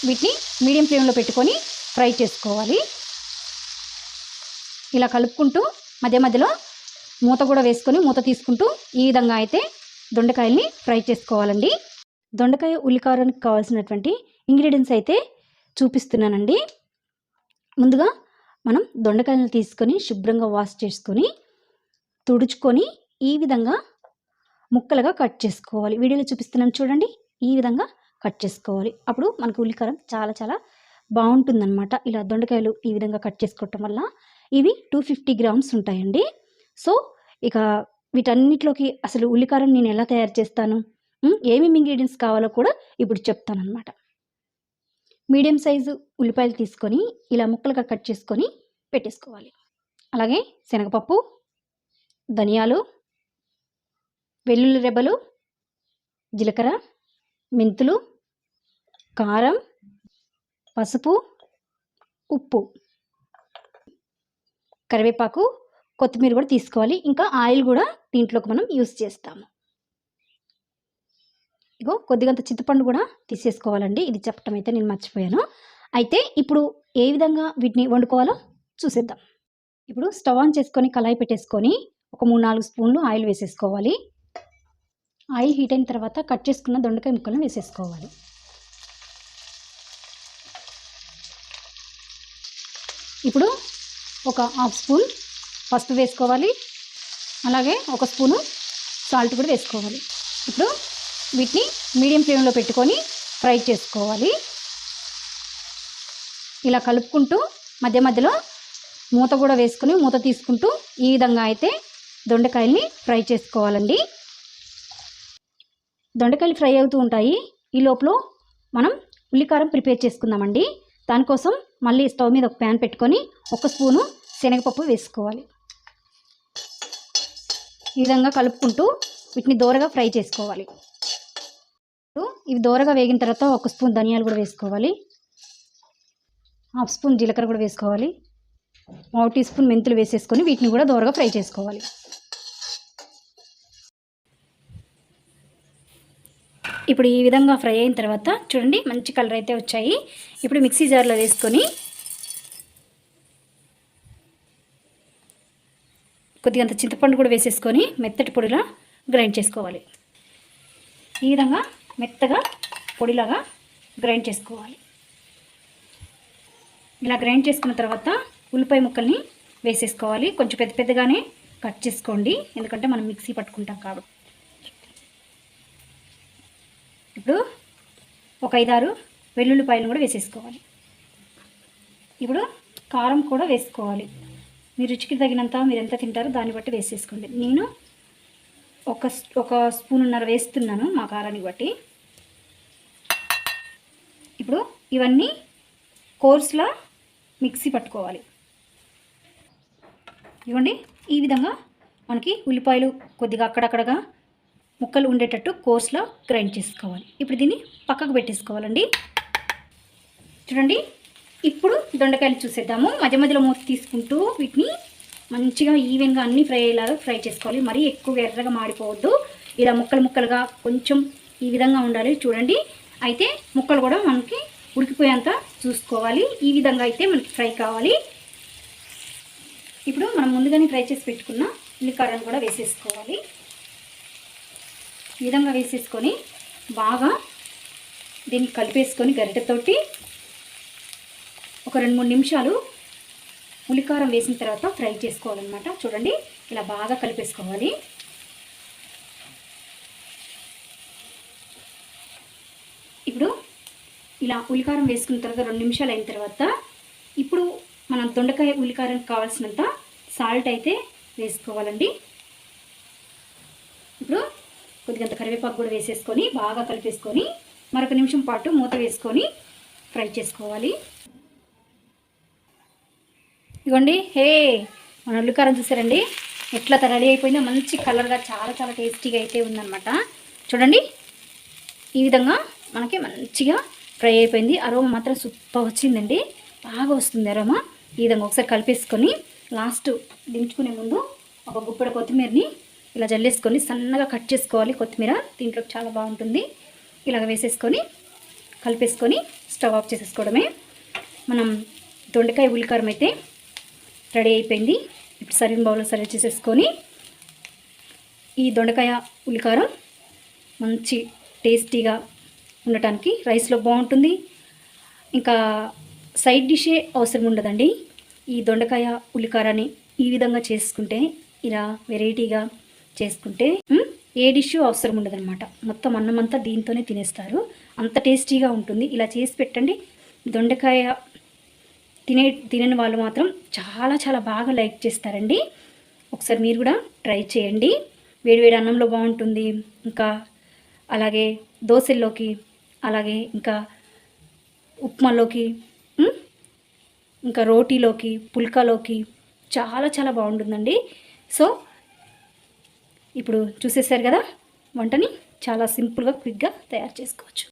వీటిని మీడియం ఫ్లేమ్లో పెట్టుకొని ఫ్రై చేసుకోవాలి. ఇలా కలుపుకుంటూ మధ్య మధ్యలో మూత కూడా వేసుకొని మూత తీసుకుంటూ ఈ విధంగా అయితే దొండకాయల్ని ఫ్రై చేసుకోవాలండి. దొండకాయ ఉల్లికారానికి కావాల్సినటువంటి ఇంగ్రీడియంట్స్ అయితే చూపిస్తున్నానండి. ముందుగా మనం దొండకాయలను తీసుకొని శుభ్రంగా వాష్ చేసుకొని తుడుచుకొని ఈ విధంగా ముక్కలుగా కట్ చేసుకోవాలి. వీడియోలో చూపిస్తున్నాను చూడండి, ఈ విధంగా కట్ చేసుకోవాలి. అప్పుడు మనకు ఉల్లికారం చాలా చాలా బాగుంటుందన్నమాట. ఇలా దొండకాయలు ఈ విధంగా కట్ చేసుకోవటం వల్ల ఇవి 250 గ్రామ్స్ ఉంటాయండి. సో ఇక వీటన్నిటిలోకి అసలు ఉల్లికారం నేను ఎలా తయారు చేస్తాను, ఏమేమి ఇంగ్రీడియంట్స్ కావాలో కూడా ఇప్పుడు చెప్తానమాట. మీడియం సైజు ఉల్లిపాయలు తీసుకొని ఇలా ముక్కలుగా కట్ చేసుకొని పెట్టేసుకోవాలి. అలాగే శనగపప్పు, ధనియాలు, వెల్లుల్లి రెబ్బలు, జీలకర్ర, మెంతులు, కారం, పసుపు, ఉప్పు, కరివేపాకు, కొత్తిమీర కూడా తీసుకోవాలి. ఇంకా ఆయిల్ కూడా దీంట్లోకి మనం యూస్ చేస్తాము. ఇగో కొద్దిగంత చింతపండు కూడా తీసేసుకోవాలండి. ఇది చెప్పటం అయితే నేను మర్చిపోయాను. అయితే ఇప్పుడు ఏ విధంగా వీటిని వండుకోవాలో చూసేద్దాం. ఇప్పుడు స్టవ్ ఆన్ చేసుకొని కళాయి పెట్టేసుకొని ఒక 3-4 స్పూన్లు ఆయిల్ వేసేసుకోవాలి. ఆయిల్ హీట్ అయిన తర్వాత కట్ చేసుకున్న దొండకాయ ముక్కలను వేసేసుకోవాలి. ఇప్పుడు ఒక 1/2 స్పూన్ పసుపు వేసుకోవాలి. అలాగే 1 స్పూను సాల్ట్ కూడా వేసుకోవాలి. ఇప్పుడు వీటిని మీడియం ఫ్లేమ్లో పెట్టుకొని ఫ్రై చేసుకోవాలి. ఇలా కలుపుకుంటూ మధ్య మధ్యలో మూత కూడా వేసుకొని మూత తీసుకుంటూ ఈ విధంగా అయితే దొండకాయల్ని ఫ్రై చేసుకోవాలండి. దొండకాయలు ఫ్రై అవుతూ ఉంటాయి. ఈ లోపల మనం ఉల్లికారం ప్రిపేర్ చేసుకుందామండి. దానికోసం మళ్ళీ స్టవ్ మీద ఒక ప్యాన్ పెట్టుకొని 1 స్పూను శనగపప్పు వేసుకోవాలి. ఈ విధంగా కలుపుకుంటూ వీటిని దోరగా ఫ్రై చేసుకోవాలి. ఇవి దోరగా వేగిన తర్వాత 1 స్పూన్ ధనియాలు కూడా వేసుకోవాలి. 1/2 స్పూన్ జీలకర్ర కూడా వేసుకోవాలి. 1 టీ స్పూన్ మెంతులు వేసేసుకొని వీటిని కూడా దోరగా ఫ్రై చేసుకోవాలి. ఇప్పుడు ఈ విధంగా ఫ్రై అయిన తర్వాత చూడండి మంచి కలర్ అయితే వచ్చాయి. ఇప్పుడు మిక్సీ జార్లో వేసుకొని కొద్దిగంత చింతపండు కూడా వేసేసుకొని మెత్తటి పొడిలా గ్రైండ్ చేసుకోవాలి. ఈ విధంగా మెత్తగా పొడిలాగా గ్రైండ్ చేసుకోవాలి. ఇలా గ్రైండ్ చేసుకున్న తర్వాత ఉల్లిపాయ ముక్కల్ని వేసేసుకోవాలి. కొంచెం పెద్ద పెద్దగానే కట్ చేసుకోండి, ఎందుకంటే మనం మిక్సీ పట్టుకుంటాం కాబట్టి. ఇప్పుడు ఒక 5-6 వెల్లుల్లిపాయలు కూడా వేసేసుకోవాలి. ఇప్పుడు కారం కూడా వేసుకోవాలి. మీ రుచికి తగినంత మీరు ఎంత తింటారో దాన్ని బట్టి వేసేసుకోండి. నేను ఒక స్పూన్నర వేస్తున్నాను మా కారాన్ని బట్టి. ఇప్పుడు ఇవన్నీ కోర్స్లా మిక్సీ పట్టుకోవాలి. ఇవ్వండి ఈ విధంగా మనకి ఉల్లిపాయలు కొద్దిగా అక్కడక్కడగా ముక్కలు ఉండేటట్టు కోర్స్లో గ్రైండ్ చేసుకోవాలి. ఇప్పుడు దీన్ని పక్కకు పెట్టేసుకోవాలండి. చూడండి ఇప్పుడు దొండకాయలు చూసేద్దాము. మధ్య మధ్యలో మూత తీసుకుంటూ వీటిని మంచిగా ఈవెన్గా అన్నీ ఫ్రై అయ్యేలాగా ఫ్రై చేసుకోవాలి. మరీ ఎక్కువ ఎర్రగా మాడిపోవద్దు. ఇలా ముక్కలు ముక్కలుగా కొంచెం ఈ విధంగా ఉండాలి. చూడండి అయితే ముక్కలు కూడా మనకి ఉడికిపోయేంత చూసుకోవాలి. ఈ విధంగా అయితే మనకి ఫ్రై కావాలి. ఇప్పుడు మనం ముందుగానే ఫ్రై చేసి పెట్టుకున్న ఉల్లికారాన్ని కూడా వేసేసుకోవాలి. ఈ విధంగా వేసేసుకొని బాగా దీన్ని కలిపేసుకొని గరిటెతోటి ఒక 2-3 నిమిషాలు ఉల్లికారం వేసిన తర్వాత ఫ్రై చేసుకోవాలన్నమాట. చూడండి ఇలా బాగా కలిపేసుకోవాలి. ఇప్పుడు ఇలా ఉల్లికారం వేసుకున్న తర్వాత 2 నిమిషాలు అయిన తర్వాత ఇప్పుడు మనం దొండకాయ ఉల్లికారానికి కావాల్సినంత సాల్ట్ అయితే వేసుకోవాలండి. ఇప్పుడు కొద్దిగంత కరివేపాకు కూడా వేసేసుకొని బాగా కలిపేసుకొని మరొక నిమిషం పాటు మూత వేసుకొని ఫ్రై చేసుకోవాలి. ఇదిగోండి మన ఉల్లికారం చూసారండి ఎట్లా రెడీ అయిపోయిందో, మంచి కలర్గా చాలా చాలా టేస్టీగా అయితే ఉందన్నమాట. చూడండి ఈ విధంగా మనకి మంచిగా ఫ్రై అయిపోయింది. అరోమా మాత్రం సూపర్ వచ్చిందండి, బాగా వస్తుంది అరోమా. ఈ విధంగా ఒకసారి కలిపేసుకొని లాస్ట్ దించుకునే ముందు ఒక గుప్పెడు కొత్తిమీరని ఇలా జల్లేసుకొని సన్నగా కట్ చేసుకోవాలి. కొత్తిమీర దీంట్లో చాలా బాగుంటుంది. ఇలాగ వేసేసుకొని కలిపేసుకొని స్టవ్ ఆఫ్ చేసేసుకోవడమే. మనం దొండకాయ ఉల్లికారం అయితే రెడీ అయిపోయింది. ఇప్పుడు సర్వింగ్ బౌల్లో సర్వ్ చేసేసుకొని ఈ దొండకాయ ఉల్లికారం మంచి టేస్టీగా ఉండటానికి రైస్లో బాగుంటుంది. ఇంకా సైడ్ డిషే అవసరం ఉండదండి. ఈ దొండకాయ ఉల్లికారాన్ని ఈ విధంగా చేసుకుంటే, ఇలా వెరైటీగా చేసుకుంటే ఏ డిష్ అవసరం ఉండదన్నమాట. మొత్తం అన్నం అంతా దీంతోనే తినేస్తారు, అంత టేస్టీగా ఉంటుంది. ఇలా చేసి పెట్టండి. దొండకాయ తినని వాళ్ళు మాత్రం చాలా చాలా బాగా లైక్ చేస్తారండి. ఒకసారి మీరు కూడా ట్రై చేయండి. వేడివేడి అన్నంలో బాగుంటుంది, ఇంకా అలాగే దోశల్లోకి, అలాగే ఇంకా ఉప్మాలోకి, ఇంకా రోటీలోకి, పుల్కాలోకి చాలా చాలా బాగుంటుందండి. సో ఇప్పుడు చూసేసారు కదా, వంటని చాలా సింపుల్గా క్విక్గా తయారు చేసుకోవచ్చు.